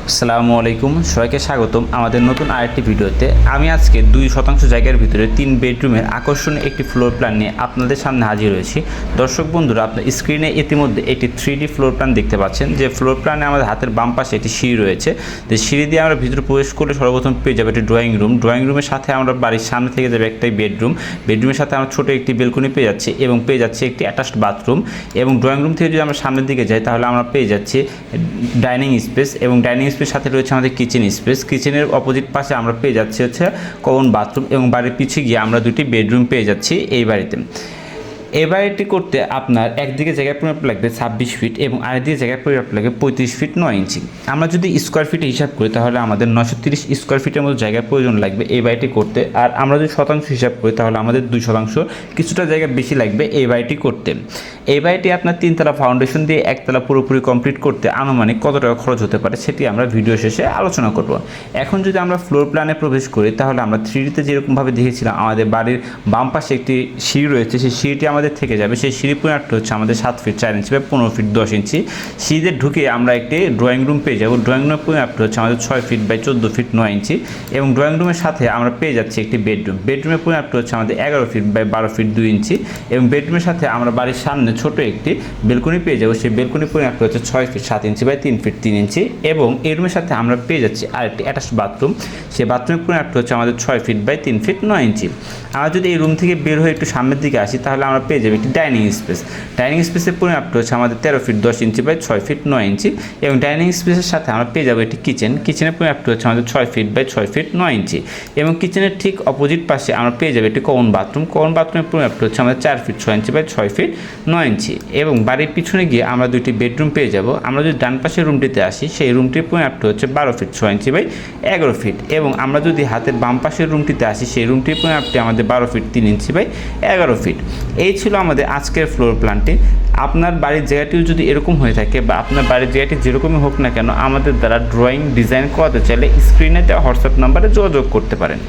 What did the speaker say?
আসসালামু আলাইকুম, সবাইকে স্বাগতম আমাদের নতুন আরেকটি ভিডিওতে। আমি আজকে 2% জায়গার ভিতরে 3 বেডরুমের আকর্ষণীয় একটি ফ্লোর প্ল্যান নিয়ে আপনাদের সামনে হাজির হয়েছি। দর্শক বন্ধুরা, আপনার স্ক্রিনে ইতিমধ্যে একটি 3D ফ্লোর প্ল্যান দেখতে পাচ্ছেন। যে ফ্লোর প্ল্যানে আমাদের হাতের বাম পাশে একটি সিঁড়ি রয়েছে। যে সিঁড়ি দিয়ে আমরা ভিতরে প্রবেশ করলে সর্বপ্রথম পেয়ে যাবে একটি ড্রয়িং রুম। ড্রয়িং রুমের সাথে আমরা বাড়ির সামনে থেকে যাবে একটাই বেডরুম। বেডরুমের সাথে আমরা ছোটো একটি বেলকনি পেয়ে যাচ্ছি এবং পেয়ে যাচ্ছে একটি অ্যাটাচড বাথরুম। এবং ড্রয়িং রুম থেকে যদি আমরা সামনের দিকে যাই তাহলে আমরা পেয়ে যাচ্ছি ডাইনিং স্পেস, এবং ডাইনিং স্পেস সাথে রয়েছে আমাদের কিচেন স্পেস। কিচেনের অপোজিট পাশে আমরা পেয়ে যাচ্ছি কমন বাথরুম, এবং বাড়ির পিছিয়ে গিয়ে আমরা দুটি বেডরুম পেয়ে যাচ্ছি এই বাড়িতে। এই বাড়িটি করতে আপনার একদিকে জায়গার পরিমাপ লাগবে 26 ফিট এবং আরেকদিকে জায়গার পরিমাপ লাগবে 35 ফিট 9 ইঞ্চি। আমরা যদি স্কোয়ার ফিটে হিসাব করি তাহলে আমাদের 930 স্কোয়ার ফিটের মতো জায়গার প্রয়োজন লাগবে এই বাড়িটি করতে। আর আমরা যদি শতাংশ হিসাব করি তাহলে আমাদের 2% কিছুটা জায়গা বেশি লাগবে এই বাড়িটি করতে। এই বাড়িটি আপনার 3তলা ফাউন্ডেশন দিয়ে 1তলা পুরোপুরি কমপ্লিট করতে আনুমানিক কত টাকা খরচ হতে পারে সেটি আমরা ভিডিও শেষে আলোচনা করব। এখন যদি আমরা ফ্লোর প্ল্যানে প্রবেশ করি তাহলে আমরা 3Dতে যেরকমভাবে দেখেছিলাম আমাদের বাড়ির বাম পাশে একটি সিঁড়ি রয়েছে, সেই সিঁড়িটি আমাদের থেকে যাবে। সেই সিঁড়ি পরিমাপটা হচ্ছে আমাদের 7 ফিট 4 ইঞ্চি বা 15 ফিট 10 ইঞ্চি। সিঁড়িতে ঢুকে আমরা একটি ড্রয়িং রুম পেয়ে যাব। ড্রয়িং রুমের পরিমাপটা হচ্ছে আমাদের 6 ফিট বাই 14 ফিট 9 ইঞ্চি। এবং ড্রয়িং রুমের সাথে আমরা পেয়ে যাচ্ছি একটি বেডরুম। বেডরুমের পরিমাপটা হচ্ছে আমাদের 11 ফিট বাই 12 ফিট 2 ইঞ্চি। এবং বেডরুমের সাথে আমরা বাড়ির সামনে ছোট একটি বেলকনি পেয়ে যাবো। সেই বেলকনির পরিমাপটা হচ্ছে 6 ফিট 7 ইঞ্চি বাই 3 ফিট 3 ইঞ্চি। এবং এই রুমের সাথে আমরা পেয়ে যাচ্ছি আরেকটি অ্যাটাচড বাথরুম। সেই বাথরুমের পরিমাপটা হচ্ছে আমাদের 6 ফিট বাই 3 ফিট 9 ইঞ্চি। আমরা যদি এই রুম থেকে বের হয়ে একটু সামনের দিকে আসি তাহলে আমরা পেয়ে যাবো একটি ডাইনিং স্পেস। ডাইনিং স্পেসের পরিমাপটা হচ্ছে আমাদের 13 ফিট 10 ইঞ্চি বাই 6 ফিট 9 ইঞ্চি। এবং ডাইনিং স্পেসের সাথে আমরা পেয়ে যাবো একটি কিচেন। কিচেনের পরিমাপটা হচ্ছে আমাদের 6 ফিট বাই 6 ফিট 9 ইঞ্চি। এবং কিচেনের ঠিক অপোজিট পাশে আমরা পেয়ে যাবো একটি কমন বাথরুম। কমন বাথরুমের পরিমাপটা হচ্ছে আমাদের 4 ফিট 6 ইঞ্চি বাই 6 ফিট 9 ইঞ্চি। এবং বাড়ির পিছনে গিয়ে আমরা দুইটি বেডরুম পেয়ে যাব। আমরা যদি ডান পাশের রুমটিতে আসি সেই রুমটির পরিমাপটা হচ্ছে 12 ফিট 6 ইঞ্চি বাই 11 ফিট। এবং আমরা যদি হাতের বাম পাশের রুমটিতে আসি সেই রুমটির পরিমাপটি আমাদের 12 ফিট 3 ইঞ্চি বাই 11 ফিট। এই ছিল আমাদের আজকের ফ্লোর প্ল্যানটি। আপনার বাড়ির জায়গাটিও যদি এরকম হয়ে থাকে বা আপনার বাড়ির জায়গাটি যেরকমই হোক না কেন আমাদের দ্বারা ড্রয়িং ডিজাইন করাতে চাইলে স্ক্রিনে দেওয়া হোয়াটসঅ্যাপ নাম্বারে যোগাযোগ করতে পারেন।